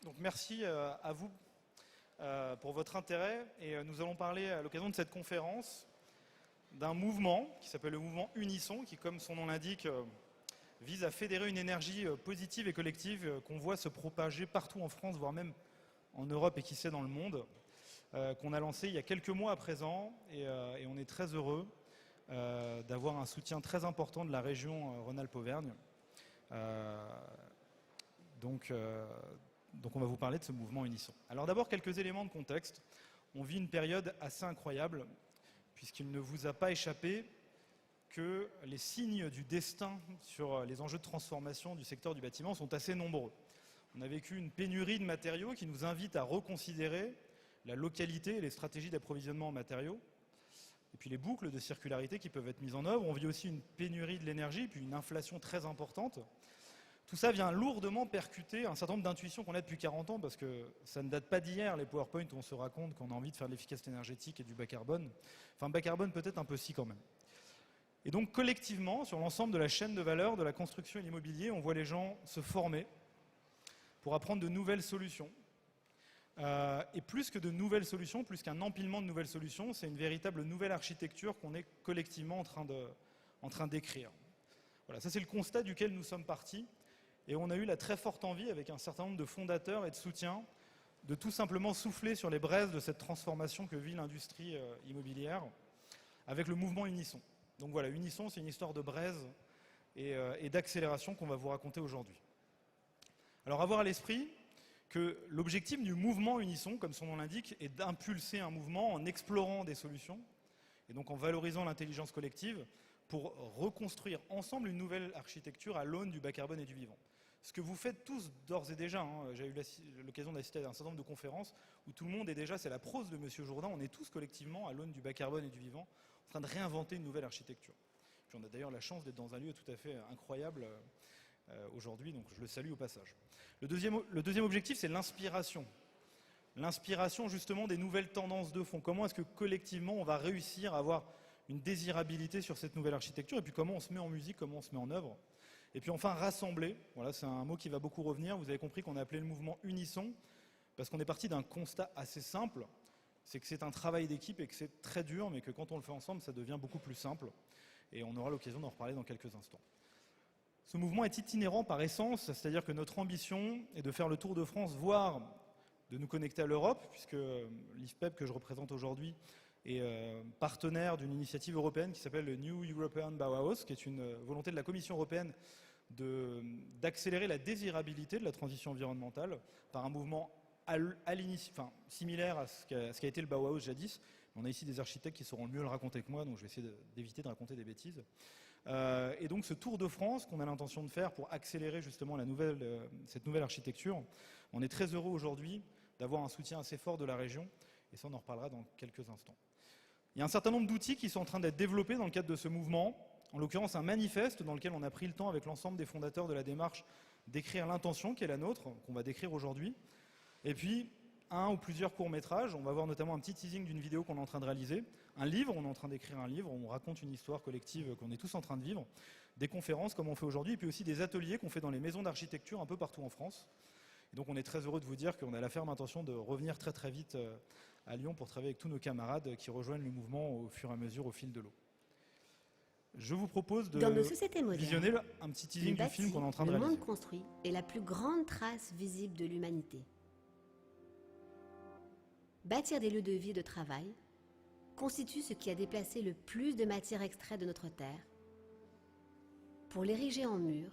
Donc merci à vous pour votre intérêt. Et nous allons parler à l'occasion de cette conférence d'un mouvement qui s'appelle le mouvement Unisson, qui, comme son nom l'indique, vise à fédérer une énergie positive et collective qu'on voit se propager partout en France, voire même en Europe et qui sait dans le monde, qu'on a lancé il y a quelques mois à présent. Et on est très heureux d'avoir un soutien très important de la région Rhône-Alpes-Auvergne. Donc on va vous parler de ce mouvement Unisson. Alors d'abord, quelques éléments de contexte. On vit une période assez incroyable, puisqu'il ne vous a pas échappé que les signes du destin sur les enjeux de transformation du secteur du bâtiment sont assez nombreux. On a vécu une pénurie de matériaux qui nous invite à reconsidérer la localité et les stratégies d'approvisionnement en matériaux, et puis les boucles de circularité qui peuvent être mises en œuvre. On vit aussi une pénurie de l'énergie, puis une inflation très importante. Tout ça vient lourdement percuter un certain nombre d'intuitions qu'on a depuis 40 ans, parce que ça ne date pas d'hier, les PowerPoint où on se raconte qu'on a envie de faire de l'efficacité énergétique et du bas carbone. Enfin, bas carbone peut-être un peu si quand même. Et donc collectivement, sur l'ensemble de la chaîne de valeur de la construction et de l'immobilier, on voit les gens se former pour apprendre de nouvelles solutions. Et plus que de nouvelles solutions, plus qu'un empilement de nouvelles solutions, c'est une véritable nouvelle architecture qu'on est collectivement en train d'écrire. Voilà, ça c'est le constat duquel nous sommes partis. Et on a eu la très forte envie, avec un certain nombre de fondateurs et de soutiens, de tout simplement souffler sur les braises de cette transformation que vit l'industrie immobilière, avec le mouvement Unisson. Donc voilà, Unisson, c'est une histoire de braise et d'accélération qu'on va vous raconter aujourd'hui. Alors avoir à l'esprit que l'objectif du mouvement Unisson, comme son nom l'indique, est d'impulser un mouvement en explorant des solutions, et donc en valorisant l'intelligence collective, pour reconstruire ensemble une nouvelle architecture à l'aune du bas carbone et du vivant. Ce que vous faites tous d'ores et déjà, j'ai eu l'occasion d'assister à un certain nombre de conférences où tout le monde est déjà, c'est la prose de Monsieur Jourdain, on est tous collectivement à l'aune du bas carbone et du vivant, en train de réinventer une nouvelle architecture. Puis on a d'ailleurs la chance d'être dans un lieu tout à fait incroyable aujourd'hui, donc je le salue au passage. Le deuxième objectif, c'est l'inspiration. L'inspiration justement des nouvelles tendances de fond. Comment est-ce que collectivement on va réussir à avoir une désirabilité sur cette nouvelle architecture, et puis comment on se met en musique, comment on se met en œuvre. Et puis enfin, rassembler, voilà, c'est un mot qui va beaucoup revenir. Vous avez compris qu'on a appelé le mouvement Unisson, parce qu'on est parti d'un constat assez simple, c'est que c'est un travail d'équipe et que c'est très dur, mais que quand on le fait ensemble, ça devient beaucoup plus simple. Et on aura l'occasion d'en reparler dans quelques instants. Ce mouvement est itinérant par essence, c'est-à-dire que notre ambition est de faire le tour de France, voire de nous connecter à l'Europe, puisque l'IFPEP que je représente aujourd'hui est partenaire d'une initiative européenne qui s'appelle le New European Bauhaus, qui est une volonté de la Commission européenne d'accélérer la désirabilité de la transition environnementale par un mouvement similaire à ce qu'a été le Bauhaus jadis. On a ici des architectes qui sauront mieux le raconter que moi, donc je vais essayer d'éviter de raconter des bêtises. Et donc ce tour de France qu'on a l'intention de faire pour accélérer justement cette nouvelle architecture, on est très heureux aujourd'hui d'avoir un soutien assez fort de la région, et ça on en reparlera dans quelques instants. Il y a un certain nombre d'outils qui sont en train d'être développés dans le cadre de ce mouvement, en l'occurrence un manifeste dans lequel on a pris le temps avec l'ensemble des fondateurs de la démarche d'écrire l'intention qui est la nôtre, qu'on va décrire aujourd'hui, et puis un ou plusieurs courts-métrages. On va voir notamment un petit teasing d'une vidéo qu'on est en train de réaliser, un livre, on est en train d'écrire un livre, on raconte une histoire collective qu'on est tous en train de vivre, des conférences comme on fait aujourd'hui, et puis aussi des ateliers qu'on fait dans les maisons d'architecture un peu partout en France. Et donc on est très heureux de vous dire qu'on a la ferme intention de revenir très très vite à Lyon pour travailler avec tous nos camarades qui rejoignent le mouvement au fur et à mesure au fil de l'eau. Je vous propose de visionner un petit teasing du film qu'on est en train de réaliser. Le monde construit est la plus grande trace visible de l'humanité. Bâtir des lieux de vie et de travail constitue ce qui a déplacé le plus de matière extraite de notre terre pour l'ériger en mur,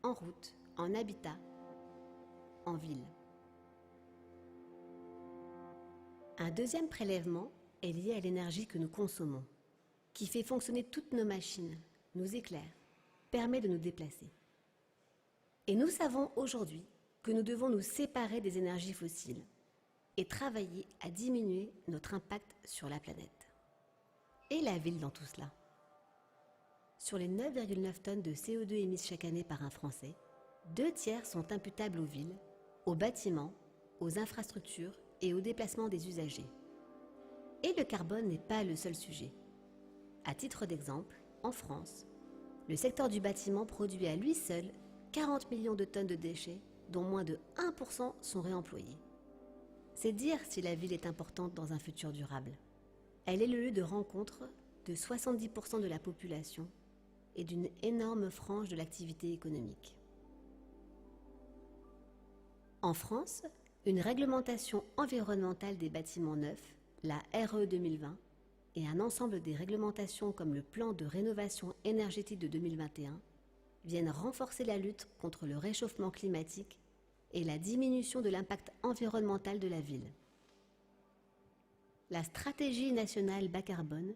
en route, en habitat, en ville. Un deuxième prélèvement est lié à l'énergie que nous consommons, qui fait fonctionner toutes nos machines, nous éclaire, permet de nous déplacer. Et nous savons aujourd'hui que nous devons nous séparer des énergies fossiles et travailler à diminuer notre impact sur la planète. Et la ville dans tout cela? Sur les 9,9 tonnes de CO2 émises chaque année par un Français, 2/3 sont imputables aux villes, aux bâtiments, aux infrastructures et au déplacement des usagers. Et le carbone n'est pas le seul sujet. À titre d'exemple, en France, le secteur du bâtiment produit à lui seul 40 millions de tonnes de déchets dont moins de 1% sont réemployés. C'est dire si la ville est importante dans un futur durable. Elle est le lieu de rencontre de 70% de la population et d'une énorme frange de l'activité économique. En France, une réglementation environnementale des bâtiments neufs, la RE 2020, et un ensemble des réglementations comme le plan de rénovation énergétique de 2021 viennent renforcer la lutte contre le réchauffement climatique et la diminution de l'impact environnemental de la ville. La stratégie nationale bas carbone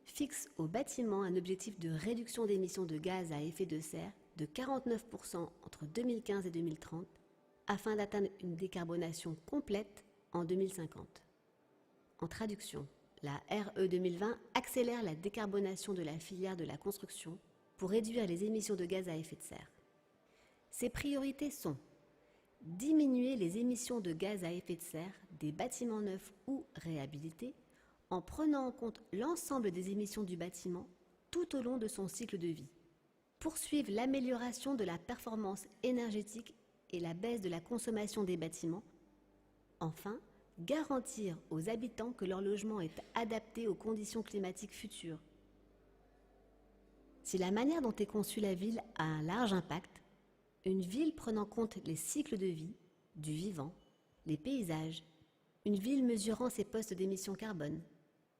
fixe aux bâtiments un objectif de réduction d'émissions de gaz à effet de serre de 49% entre 2015 et 2030 afin d'atteindre une décarbonation complète en 2050. En traduction, la RE 2020 accélère la décarbonation de la filière de la construction pour réduire les émissions de gaz à effet de serre. Ses priorités sont diminuer les émissions de gaz à effet de serre des bâtiments neufs ou réhabilités en prenant en compte l'ensemble des émissions du bâtiment tout au long de son cycle de vie. Poursuivre l'amélioration de la performance énergétique et la baisse de la consommation des bâtiments. Enfin, garantir aux habitants que leur logement est adapté aux conditions climatiques futures. Si la manière dont est conçue la ville a un large impact, une ville prenant en compte les cycles de vie, du vivant, les paysages, une ville mesurant ses postes d'émissions carbone,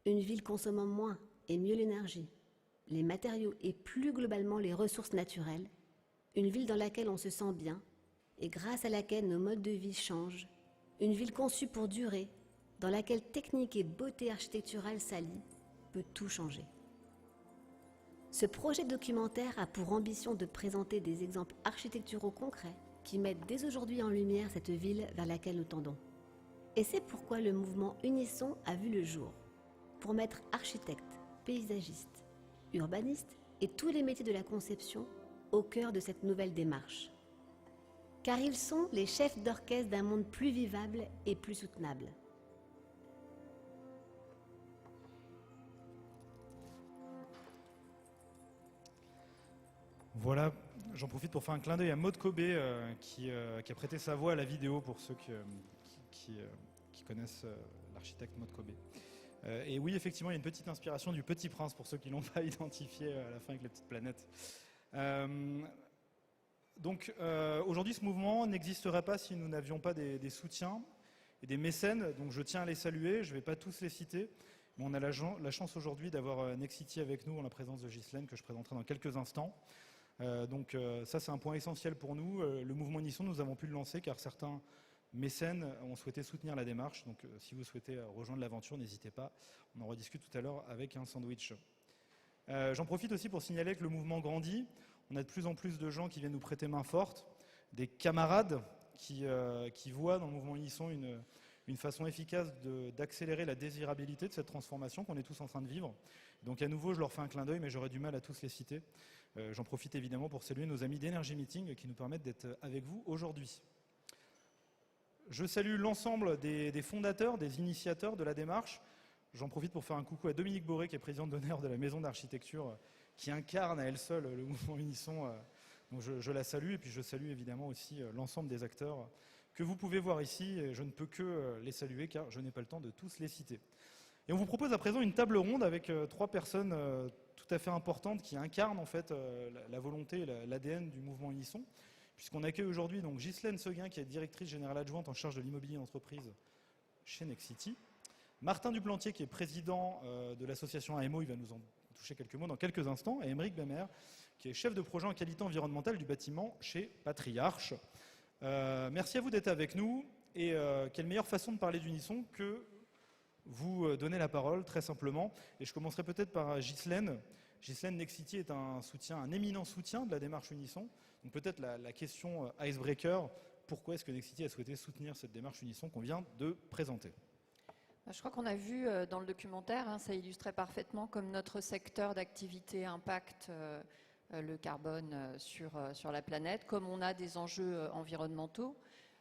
une ville consommant moins et mieux l'énergie, les matériaux et plus globalement les ressources naturelles, une ville dans laquelle on se sent bien et grâce à laquelle nos modes de vie changent, une ville conçue pour durer, dans laquelle technique et beauté architecturale s'allient, peut tout changer. Ce projet documentaire a pour ambition de présenter des exemples architecturaux concrets qui mettent dès aujourd'hui en lumière cette ville vers laquelle nous tendons. Et c'est pourquoi le mouvement Unisson a vu le jour, pour mettre architectes, paysagistes, urbanistes et tous les métiers de la conception au cœur de cette nouvelle démarche. Car ils sont les chefs d'orchestre d'un monde plus vivable et plus soutenable. Voilà, j'en profite pour faire un clin d'œil à Maud Cobé qui a prêté sa voix à la vidéo pour ceux qui connaissent l'architecte Maud Cobé. Et oui, effectivement, il y a une petite inspiration du Petit Prince pour ceux qui ne l'ont pas identifié à la fin avec les petites planètes. Donc aujourd'hui, ce mouvement n'existerait pas si nous n'avions pas des soutiens et des mécènes. Donc je tiens à les saluer, je ne vais pas tous les citer. Mais on a la chance aujourd'hui d'avoir Nexity avec nous en la présence de Ghislaine que je présenterai dans quelques instants. Donc ça, c'est un point essentiel pour nous. Le mouvement Unisson, nous avons pu le lancer car certains mécènes ont souhaité soutenir la démarche. Donc si vous souhaitez rejoindre l'aventure, n'hésitez pas. On en rediscute tout à l'heure avec un sandwich. J'en profite aussi pour signaler que le mouvement grandit. On a de plus en plus de gens qui viennent nous prêter main forte, des camarades qui voient dans le mouvement Unisson une façon efficace d'accélérer la désirabilité de cette transformation qu'on est tous en train de vivre. Donc à nouveau, je leur fais un clin d'œil, mais j'aurais du mal à tous les citer. J'en profite évidemment pour saluer nos amis d'Energy Meeting qui nous permettent d'être avec vous aujourd'hui. Je salue l'ensemble des fondateurs, des initiateurs de la démarche. J'en profite pour faire un coucou à Dominique Boré, qui est présidente d'honneur de la Maison d'Architecture, qui incarne à elle seule le mouvement Unisson. Donc je la salue, et puis je salue évidemment aussi l'ensemble des acteurs que vous pouvez voir ici. Et je ne peux que les saluer, car je n'ai pas le temps de tous les citer. Et on vous propose à présent une table ronde avec trois personnes tout à fait importantes qui incarnent en fait la volonté et l'ADN du mouvement Unisson, puisqu'on accueille aujourd'hui donc Ghislaine Seguin, qui est directrice générale adjointe en charge de l'immobilier d'entreprise chez Nexity, Martin Duplantier, qui est président de l'association AMO, il va nous en toucher quelques mots dans quelques instants, et Émeric Bemer, qui est chef de projet en qualité environnementale du bâtiment chez Patriarche. Merci à vous d'être avec nous, et quelle meilleure façon de parler d'Unisson que vous donner la parole, très simplement. Et je commencerai peut-être par Ghislaine. Ghislaine, Nexity est un éminent soutien de la démarche Unisson. Donc peut-être la question icebreaker, pourquoi est-ce que Nexity a souhaité soutenir cette démarche Unisson qu'on vient de présenter ? Je crois qu'on a vu dans le documentaire, ça illustrait parfaitement comme notre secteur d'activité impacte le carbone sur la planète, comme on a des enjeux environnementaux.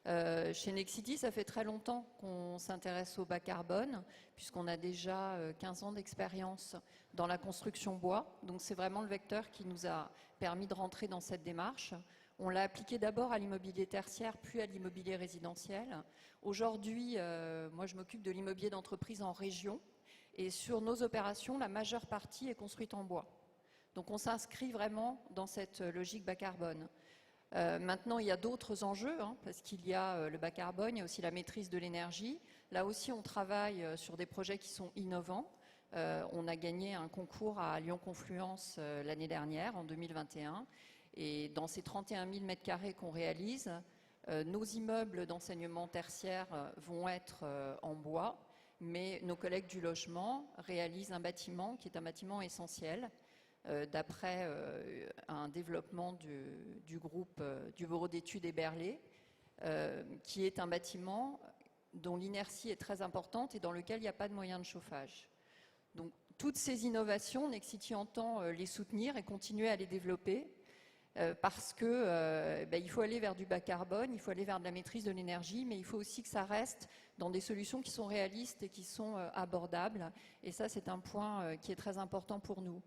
Chez Nexity, ça fait très longtemps qu'on s'intéresse au bas carbone, puisqu'on a déjà 15 ans d'expérience dans la construction bois. Donc c'est vraiment le vecteur qui nous a permis de rentrer dans cette démarche. On l'a appliqué d'abord à l'immobilier tertiaire, puis à l'immobilier résidentiel. Aujourd'hui, moi je m'occupe de l'immobilier d'entreprise en région. Et sur nos opérations, la majeure partie est construite en bois. Donc on s'inscrit vraiment dans cette logique bas carbone. Maintenant, il y a d'autres enjeux, parce qu'il y a le bas carbone, il y a aussi la maîtrise de l'énergie. Là aussi, on travaille sur des projets qui sont innovants. On a gagné un concours à Lyon Confluence l'année dernière, en 2021. Et dans ces 31 000 m² qu'on réalise, nos immeubles d'enseignement tertiaire vont être en bois, mais nos collègues du logement réalisent un bâtiment qui est un bâtiment essentiel, d'après un développement du groupe du bureau d'études Eberlé, qui est un bâtiment dont l'inertie est très importante et dans lequel il n'y a pas de moyens de chauffage. Donc, toutes ces innovations, Nexity entend les soutenir et continuer à les développer parce que il faut aller vers du bas carbone, il faut aller vers de la maîtrise de l'énergie, mais il faut aussi que ça reste dans des solutions qui sont réalistes et qui sont abordables. Et ça, c'est un point qui est très important pour nous.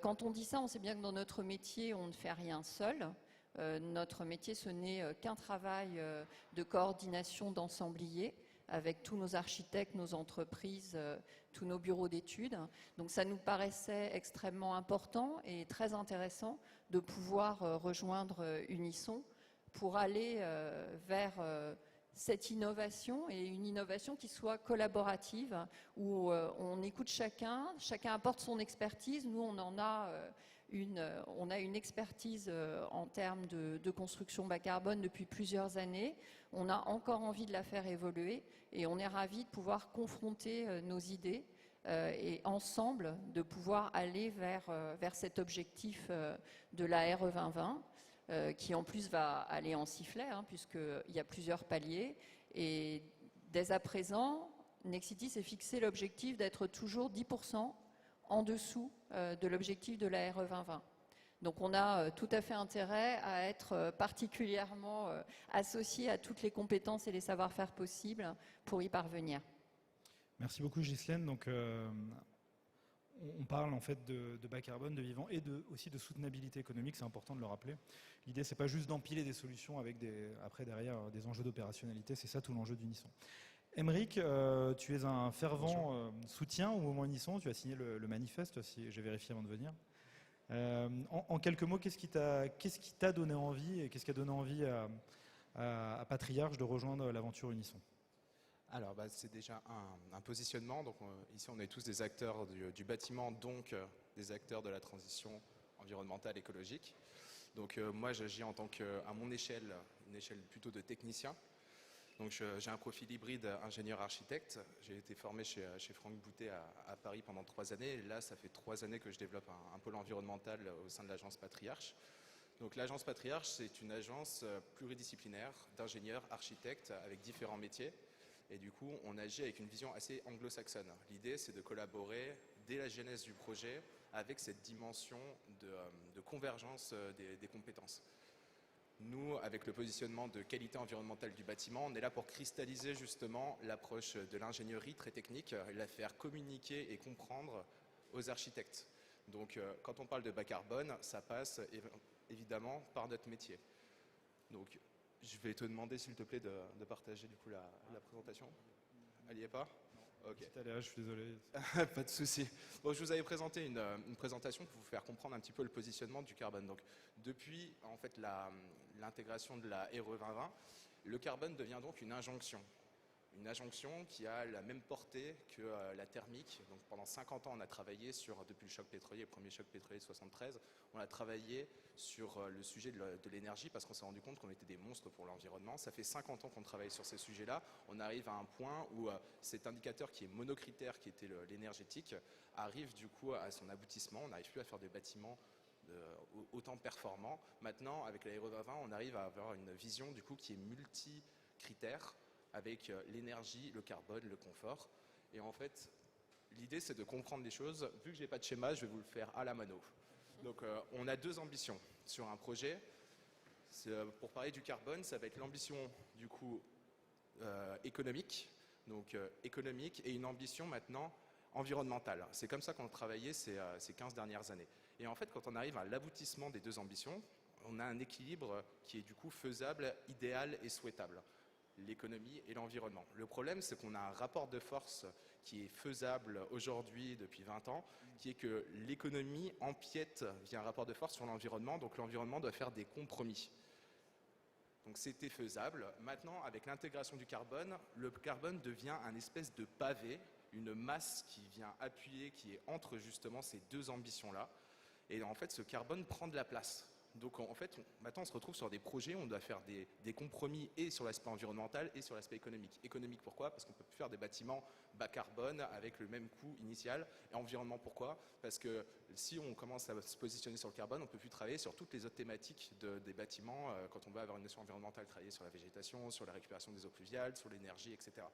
Quand on dit ça, on sait bien que dans notre métier, on ne fait rien seul. Notre métier, ce n'est qu'un travail de coordination d'ensembliers avec tous nos architectes, nos entreprises, tous nos bureaux d'études. Donc ça nous paraissait extrêmement important et très intéressant de pouvoir rejoindre Unisson pour aller vers cette innovation et une innovation qui soit collaborative, où on écoute chacun apporte son expertise. Nous, on a une expertise en termes de construction bas carbone depuis plusieurs années. On a encore envie de la faire évoluer et on est ravis de pouvoir confronter nos idées et ensemble de pouvoir aller vers cet objectif de la RE 2020 qui en plus va aller en sifflet puisqu'il y a plusieurs paliers. Et dès à présent, Nexity s'est fixé l'objectif d'être toujours 10% en dessous de l'objectif de la RE 2020. Donc on a tout à fait intérêt à être particulièrement associé à toutes les compétences et les savoir-faire possibles pour y parvenir. Merci beaucoup Ghislaine. Donc, on parle en fait de bas carbone, de vivant et aussi de soutenabilité économique, c'est important de le rappeler. L'idée, c'est pas juste d'empiler des solutions avec après derrière des enjeux d'opérationnalité, c'est ça tout l'enjeu d'Unisson. Émeric, tu es un fervent soutien au mouvement Unisson, tu as signé le manifeste, si j'ai vérifié avant de venir. En quelques mots, qu'est-ce qui t'a donné envie et qu'est-ce qui a donné envie à Patriarche de rejoindre l'aventure Unisson ? Alors, c'est déjà un positionnement. Donc, ici, on est tous des acteurs du bâtiment, donc des acteurs de la transition environnementale écologique. Donc, moi, j'agis en tant à mon échelle, une échelle plutôt de technicien. Donc, j'ai un profil hybride ingénieur-architecte. J'ai été formé chez Franck Boutet à Paris pendant 3 années. Et là, ça fait 3 années que je développe un pôle environnemental au sein de l'agence Patriarche. Donc, l'agence Patriarche, c'est une agence pluridisciplinaire d'ingénieurs, architectes avec différents métiers. Et du coup, on agit avec une vision assez anglo-saxonne. L'idée, c'est de collaborer dès la genèse du projet avec cette dimension de convergence des compétences. Nous, avec le positionnement de qualité environnementale du bâtiment, on est là pour cristalliser justement l'approche de l'ingénierie très technique et la faire communiquer et comprendre aux architectes. Donc, quand on parle de bas carbone, ça passe évidemment par notre métier. Donc, je vais te demander, s'il te plaît, de partager du coup la présentation. Elle n'y est pas ? Ok. Je suis désolé. Pas de souci. Bon, je vous avais présenté une présentation pour vous faire comprendre un petit peu le positionnement du carbone. Donc, depuis en fait l'intégration de la RE 2020, le carbone devient donc une injonction. Une injonction qui a la même portée que la thermique. Donc, pendant 50 ans, on a travaillé depuis le choc pétrolier, le premier choc pétrolier de 73, on a travaillé sur le sujet de l'énergie parce qu'on s'est rendu compte qu'on était des monstres pour l'environnement. Ça fait 50 ans qu'on travaille sur ces sujets-là. On arrive à un point où cet indicateur qui est monocritère, qui était l'énergétique, arrive du coup à son aboutissement. On n'arrive plus à faire des bâtiments autant performants. Maintenant, avec la RE 2020, on arrive à avoir une vision du coup qui est multi-critère, avec l'énergie, le carbone, le confort. Et en fait, l'idée, c'est de comprendre les choses. Vu que je n'ai pas de schéma, je vais vous le faire à la mano. Donc, on a 2 ambitions sur un projet. Pour parler du carbone, ça va être l'ambition, du coup, économique. Donc, économique et une ambition maintenant environnementale. C'est comme ça qu'on a travaillé ces 15 dernières années. Et en fait, quand on arrive à l'aboutissement des 2 ambitions, on a un équilibre qui est du coup faisable, idéal et souhaitable. L'économie et l'environnement. Le problème, c'est qu'on a un rapport de force qui est faisable aujourd'hui depuis 20 ans, qui est que l'économie empiète via un rapport de force sur l'environnement, donc l'environnement doit faire des compromis. Donc c'était faisable. Maintenant, avec l'intégration du carbone, le carbone devient un espèce de pavé, une masse qui vient appuyer, qui est entre justement ces deux ambitions-là. Et en fait, ce carbone prend de la place. Donc en fait, maintenant on se retrouve sur des projets où on doit faire des compromis et sur l'aspect environnemental et sur l'aspect économique. Économique pourquoi? Parce qu'on peut plus faire des bâtiments bas carbone avec le même coût initial. Et environnement pourquoi? Parce que si on commence à se positionner sur le carbone, on ne peut plus travailler sur toutes les autres thématiques des bâtiments. Quand on veut avoir une notion environnementale, travailler sur la végétation, sur la récupération des eaux pluviales, sur l'énergie, etc.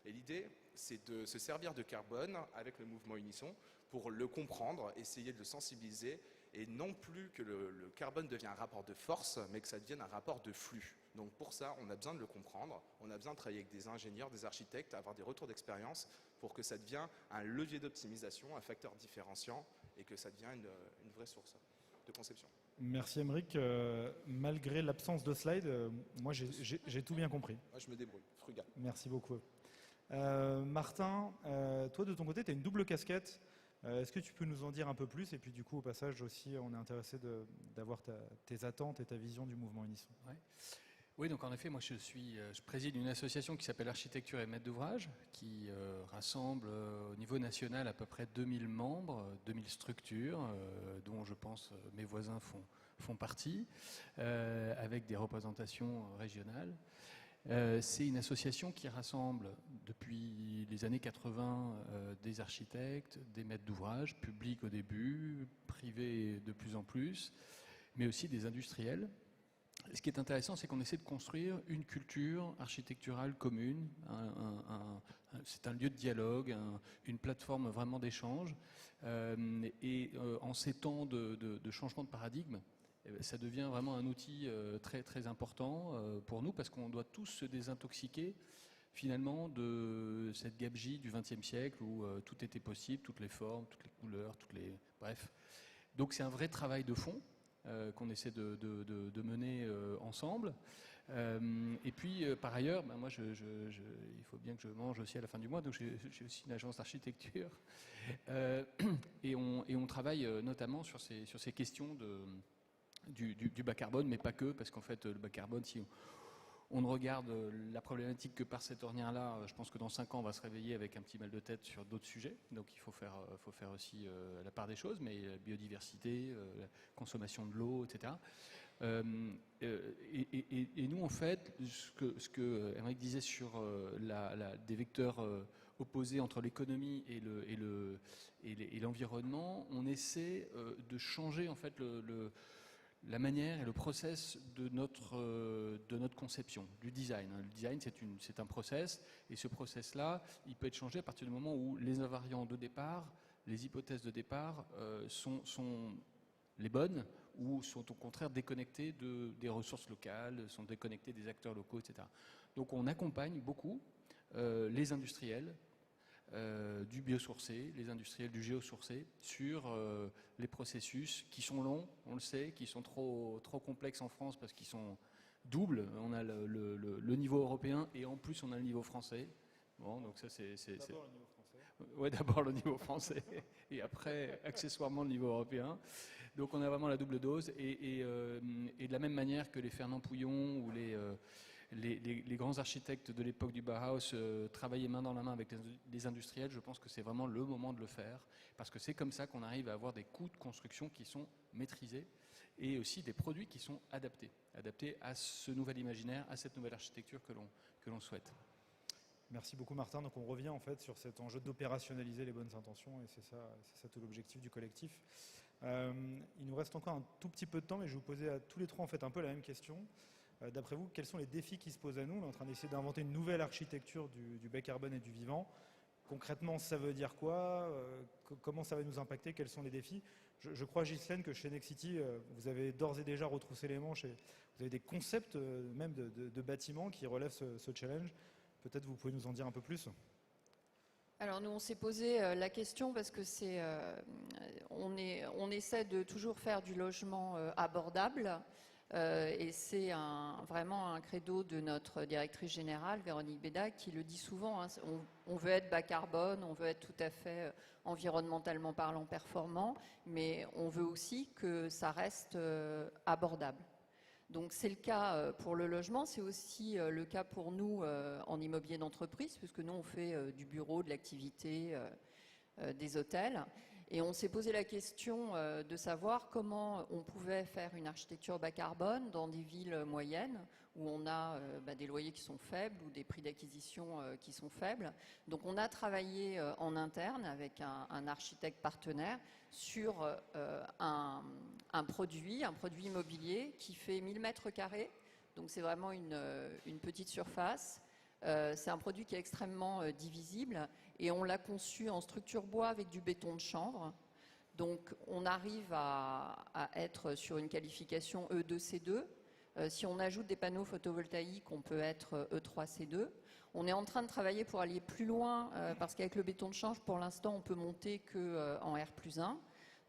Et l'idée, c'est de se servir de carbone avec le mouvement Unisson pour le comprendre, essayer de le sensibiliser et non plus que le carbone devienne un rapport de force, mais que ça devienne un rapport de flux. Donc pour ça, on a besoin de le comprendre, on a besoin de travailler avec des ingénieurs, des architectes, avoir des retours d'expérience pour que ça devienne un levier d'optimisation, un facteur différenciant et que ça devienne une vraie source de conception. Merci Aymeric. Malgré l'absence de slide, moi j'ai tout bien compris. Moi je me débrouille, frugal. Merci beaucoup. Martin, toi de ton côté, tu as une double casquette. Est-ce que tu peux nous en dire un peu plus? Et puis du coup, au passage aussi, on est intéressé d'avoir tes attentes et ta vision du mouvement Unisson. Ouais. Oui, donc en effet, moi je préside une association qui s'appelle Architecture et Maître d'ouvrage, qui rassemble au niveau national à peu près 2000 membres, 2000 structures, dont je pense mes voisins font partie, avec des représentations régionales. C'est une association qui rassemble depuis les années 80 des architectes, des maîtres d'ouvrage, publics au début, privés de plus en plus, mais aussi des industriels. Ce qui est intéressant, c'est qu'on essaie de construire une culture architecturale commune. C'est un lieu de dialogue, une plateforme vraiment d'échange. En ces temps de changement de paradigme, ça devient vraiment un outil très, très important pour nous parce qu'on doit tous se désintoxiquer finalement de cette gabegie du XXe siècle où tout était possible, toutes les formes, toutes les couleurs, bref. Donc c'est un vrai travail de fond qu'on essaie de mener ensemble. Et puis par ailleurs, moi il faut bien que je mange aussi à la fin du mois, donc j'ai aussi une agence d'architecture et on travaille notamment sur ces questions du bas carbone, mais pas que, parce qu'en fait, le bas carbone, si on ne regarde la problématique que par cette ornière-là, je pense que dans 5 ans, on va se réveiller avec un petit mal de tête sur d'autres sujets. Donc il faut faire aussi la part des choses, mais la biodiversité, la consommation de l'eau, etc. Et nous, en fait, ce que Aymeric disait sur des vecteurs opposés entre l'économie et l'environnement, on essaie de changer en fait la manière et le process de notre conception, du design. Le design, c'est un process, et ce process-là, il peut être changé à partir du moment où les invariants de départ, les hypothèses de départ sont les bonnes, ou sont au contraire déconnectés des ressources locales, sont déconnectés des acteurs locaux, etc. Donc on accompagne beaucoup les industriels, du biosourcé, les industriels du géosourcé, sur les processus qui sont longs, on le sait, qui sont trop complexes en France parce qu'ils sont doubles. On a le niveau européen et en plus on a le niveau français. Bon, donc ça c'est D'abord le niveau français. Ouais, d'abord le niveau français et après accessoirement le niveau européen. Donc on a vraiment la double dose et de la même manière que les Fernand Pouillon ou les grands architectes de l'époque du Bauhaus travaillaient main dans la main avec les industriels, je pense que c'est vraiment le moment de le faire, parce que c'est comme ça qu'on arrive à avoir des coûts de construction qui sont maîtrisés et aussi des produits qui sont adaptés à ce nouvel imaginaire, à cette nouvelle architecture que l'on souhaite. Merci beaucoup Martin. Donc on revient en fait sur cet enjeu d'opérationnaliser les bonnes intentions et c'est ça tout l'objectif du collectif. Il nous reste encore un tout petit peu de temps, mais je vais vous poser à tous les trois en fait un peu la même question. D'après vous, quels sont les défis qui se posent à nous? On est en train d'essayer d'inventer une nouvelle architecture du bas carbone et du vivant. Concrètement, ça veut dire quoi? Comment ça va nous impacter? Quels sont les défis? Je crois, Ghislaine, que chez Nexity, vous avez d'ores et déjà retroussé les manches et vous avez des concepts même de bâtiments qui relèvent ce challenge. Peut-être vous pouvez nous en dire un peu plus? Alors nous, on s'est posé la question parce que on essaie de toujours faire du logement abordable et c'est vraiment un credo de notre directrice générale, Véronique Bédac, qui le dit souvent. Hein, on veut être bas carbone, on veut être tout à fait environnementalement parlant performant, mais on veut aussi que ça reste abordable. Donc c'est le cas pour le logement, c'est aussi le cas pour nous en immobilier d'entreprise, puisque nous on fait du bureau, de l'activité, des hôtels. Et on s'est posé la question de savoir comment on pouvait faire une architecture bas carbone dans des villes moyennes où on a des loyers qui sont faibles ou des prix d'acquisition qui sont faibles. Donc on a travaillé en interne avec un architecte partenaire sur un produit immobilier qui fait 1000 mètres carrés. Donc c'est vraiment une petite surface. C'est un produit qui est extrêmement divisible et on l'a conçu en structure bois avec du béton de chanvre. Donc on arrive à être sur une qualification E2C2. Si on ajoute des panneaux photovoltaïques, on peut être E3C2. On est en train de travailler pour aller plus loin parce qu'avec le béton de chanvre, pour l'instant, on peut monter qu'en R+1.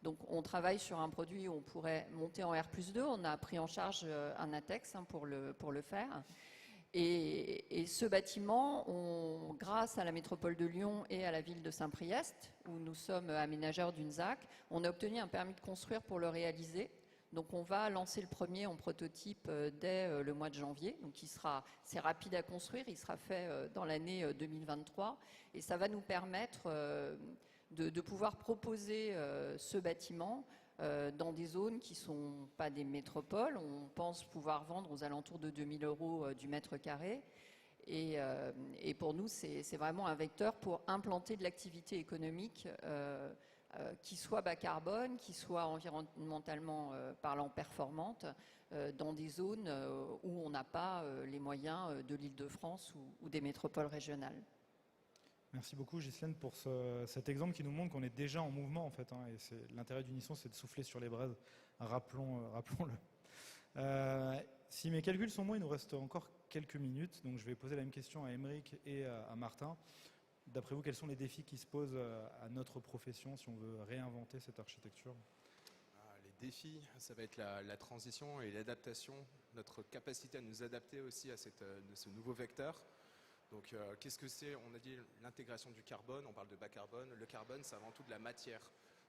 Donc on travaille sur un produit où on pourrait monter en R+2. On a pris en charge un ATEX pour le faire. Et ce bâtiment, grâce à la métropole de Lyon et à la ville de Saint-Priest, où nous sommes aménageurs d'une ZAC, on a obtenu un permis de construire pour le réaliser. Donc on va lancer le premier en prototype dès le mois de janvier. Donc c'est rapide à construire, il sera fait dans l'année 2023. Et ça va nous permettre de pouvoir proposer ce bâtiment dans des zones qui ne sont pas des métropoles. On pense pouvoir vendre aux alentours de 2 000 € du mètre carré. Et pour nous, c'est vraiment un vecteur pour implanter de l'activité économique qui soit bas carbone, qui soit environnementalement parlant performante, dans des zones où on n'a pas les moyens de l'Île-de-France ou des métropoles régionales. Merci beaucoup Ghislaine pour cet exemple qui nous montre qu'on est déjà en mouvement en fait. Hein, et l'intérêt d'Unisson, c'est de souffler sur les braises. Rappelons-le. Si mes calculs sont bons, il nous reste encore quelques minutes. Donc je vais poser la même question à Aymeric et à Martin. D'après vous, quels sont les défis qui se posent à notre profession si on veut réinventer cette architecture ? Les défis, ça va être la transition et l'adaptation, notre capacité à nous adapter aussi à ce nouveau vecteur. Donc qu'est-ce que c'est ? On a dit l'intégration du carbone, on parle de bas carbone. Le carbone, c'est avant tout de la matière.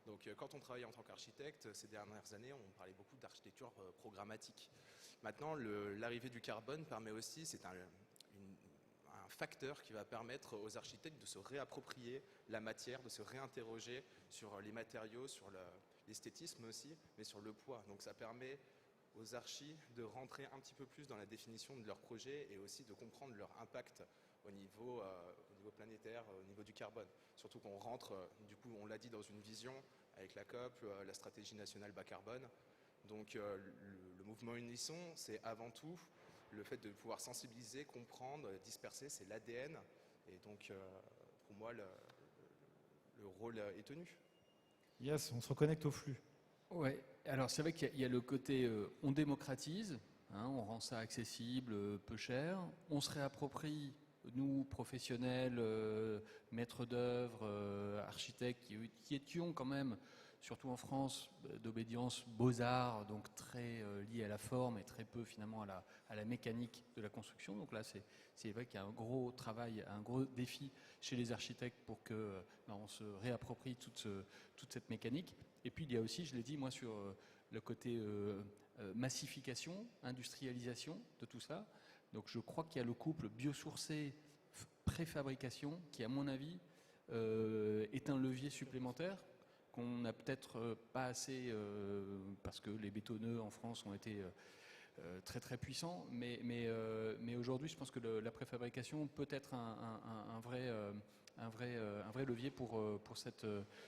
Donc quand on travaillait en tant qu'architecte, ces dernières années, on parlait beaucoup d'architecture programmatique. Maintenant, l'arrivée du carbone permet aussi, c'est un facteur qui va permettre aux architectes de se réapproprier la matière, de se réinterroger sur les matériaux, sur l'esthétisme aussi, mais sur le poids. Donc ça permet aux archis de rentrer un petit peu plus dans la définition de leur projet et aussi de comprendre leur impact au niveau planétaire, au niveau du carbone. Surtout qu'on rentre, du coup, on l'a dit, dans une vision avec la COP, la stratégie nationale bas carbone. Donc le mouvement Unisson, c'est avant tout le fait de pouvoir sensibiliser, comprendre, disperser, c'est l'ADN. Et donc, pour moi, le rôle est tenu. Yes, on se reconnecte au flux. Ouais, alors c'est vrai qu'il y a le côté on démocratise, hein, on rend ça accessible, peu cher, on se réapproprie, nous professionnels, maîtres d'œuvre, architectes qui étions quand même, surtout en France, d'obédience beaux-arts, donc très lié à la forme et très peu finalement à la mécanique de la construction. Donc là, c'est vrai qu'il y a un gros travail, un gros défi chez les architectes pour que on se réapproprie toute cette mécanique. Et puis il y a aussi, je l'ai dit moi, sur le côté massification, industrialisation de tout ça. Donc je crois qu'il y a le couple biosourcé préfabrication qui, à mon avis, est un levier supplémentaire qu'on n'a peut-être pas assez parce que les bétonneux en France ont été très très puissants. Mais aujourd'hui, je pense que la préfabrication peut être un vrai levier pour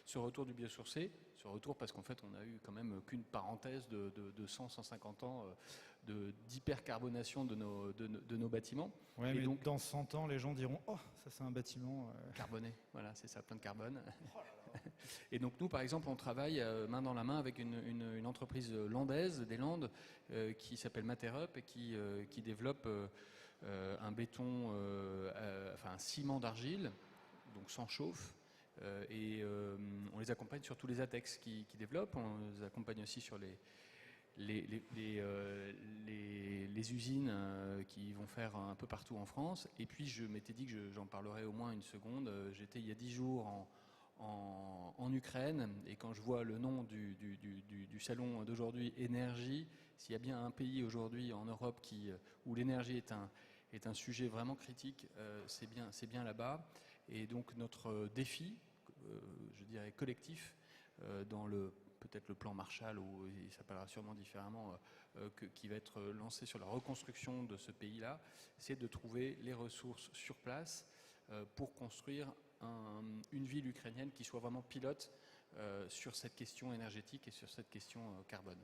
ce retour du biosourcé. Ce retour parce qu'en fait, on a eu quand même qu'une parenthèse de 100-150 ans d'hypercarbonation de nos bâtiments. Ouais, et mais donc, dans 100 ans, les gens diront « Oh, ça c'est un bâtiment carboné ». Voilà, c'est ça, plein de carbone. Oh là là. Et donc nous, par exemple, on travaille main dans la main avec une entreprise landaise des Landes qui s'appelle Materup et qui développe un béton, un ciment d'argile donc sans chauffe. Et on les accompagne sur tous les ATEX qui développent. On les accompagne aussi sur les usines qui vont faire un peu partout en France. Et puis je m'étais dit que j'en parlerai au moins une seconde. J'étais il y a 10 jours en Ukraine, et quand je vois le nom du salon d'aujourd'hui, énergie, s'il y a bien un pays aujourd'hui en Europe où l'énergie est un sujet vraiment critique, c'est bien là-bas. Et donc notre défi, je dirais collectif, dans peut-être le plan Marshall, ou il s'appellera sûrement différemment, qui va être lancé sur la reconstruction de ce pays-là, c'est de trouver les ressources sur place pour construire une ville ukrainienne qui soit vraiment pilote sur cette question énergétique et sur cette question carbone.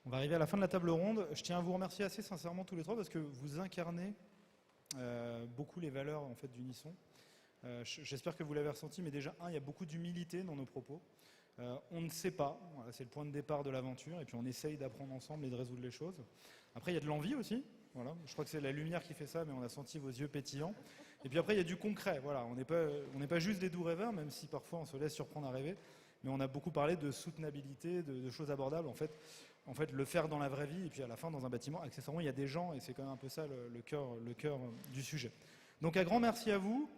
On va arriver à la fin de la table ronde. Je tiens à vous remercier assez sincèrement tous les trois, parce que vous incarnez beaucoup les valeurs en fait, d'Unisson. J'espère que vous l'avez ressenti, mais déjà, il y a beaucoup d'humilité dans nos propos. On ne sait pas, voilà, c'est le point de départ de l'aventure, et puis on essaye d'apprendre ensemble et de résoudre les choses. Après, il y a de l'envie aussi. Voilà. Je crois que c'est la lumière qui fait ça, mais on a senti vos yeux pétillants. Et puis après, il y a du concret. Voilà. On n'est pas juste des doux rêveurs, même si parfois on se laisse surprendre à rêver. Mais on a beaucoup parlé de soutenabilité, de choses abordables. En fait, le faire dans la vraie vie, et puis à la fin, dans un bâtiment, accessoirement, il y a des gens, et c'est quand même un peu ça le cœur du sujet. Donc, un grand merci à vous.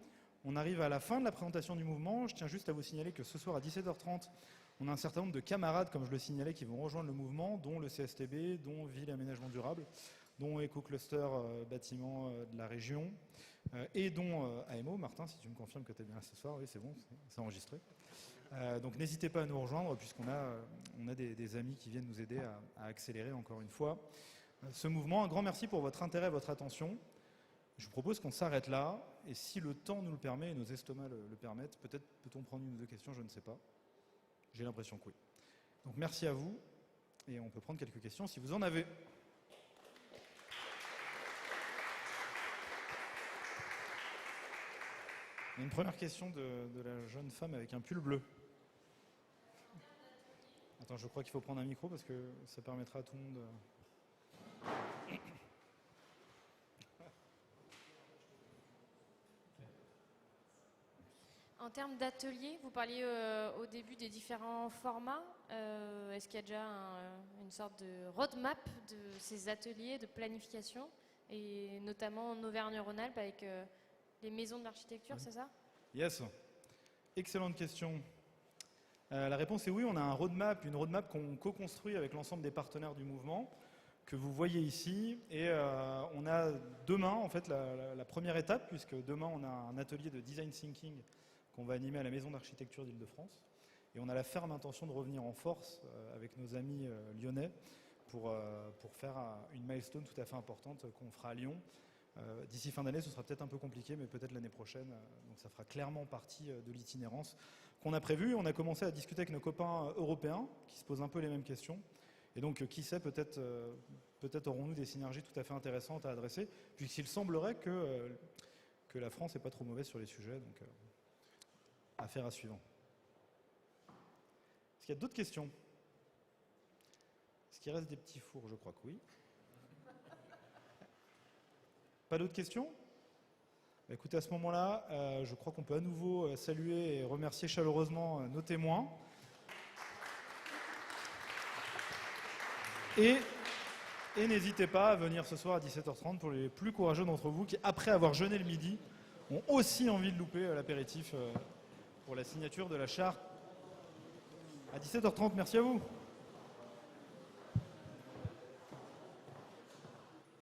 On arrive à la fin de la présentation du mouvement. Je tiens juste à vous signaler que ce soir à 17h30, on a un certain nombre de camarades, comme je le signalais, qui vont rejoindre le mouvement, dont le CSTB, dont Ville et Aménagement Durable, dont Éco-Cluster Bâtiment de la région, et dont AMO. Martin, si tu me confirmes que tu es bien là ce soir, oui, c'est bon, c'est enregistré. Donc n'hésitez pas à nous rejoindre, puisqu'on a des amis qui viennent nous aider à accélérer encore une fois ce mouvement. Un grand merci pour votre intérêt et votre attention. Je vous propose qu'on s'arrête là, et si le temps nous le permet et nos estomacs le permettent, peut-être peut-on prendre une ou deux questions, je ne sais pas. J'ai l'impression que oui. Donc merci à vous, et on peut prendre quelques questions si vous en avez. Une première question de la jeune femme avec un pull bleu. Attends, je crois qu'il faut prendre un micro parce que ça permettra à tout le monde. En termes d'ateliers, vous parliez au début des différents formats. Est-ce qu'il y a déjà une sorte de roadmap de ces ateliers de planification, et notamment en Auvergne-Rhône-Alpes avec les maisons de l'architecture, c'est ça? Yes. Excellente question. La réponse est oui, on a une roadmap qu'on co-construit avec l'ensemble des partenaires du mouvement, que vous voyez ici. Et on a demain, en fait, la première étape, puisque demain, on a un atelier de design thinking qu'on va animer à la Maison d'Architecture d'Île-de-France. Et on a la ferme intention de revenir en force avec nos amis lyonnais pour faire une milestone tout à fait importante qu'on fera à Lyon. D'ici fin d'année, ce sera peut-être un peu compliqué, mais peut-être l'année prochaine. Donc ça fera clairement partie de l'itinérance qu'on a prévue. On a commencé à discuter avec nos copains européens qui se posent un peu les mêmes questions. Et donc, qui sait, peut-être aurons-nous des synergies tout à fait intéressantes à adresser, puisqu'il semblerait que la France n'est pas trop mauvaise sur les sujets. Donc, affaire à suivre. Est-ce qu'il y a d'autres questions? Est-ce qu'il reste des petits fours? Je crois que oui. Pas d'autres questions? Écoutez, à ce moment-là, je crois qu'on peut à nouveau saluer et remercier chaleureusement nos témoins. Et n'hésitez pas à venir ce soir à 17h30 pour les plus courageux d'entre vous qui, après avoir jeûné le midi, ont aussi envie de louper l'apéritif pour la signature de la charte à 17h30. Merci à vous.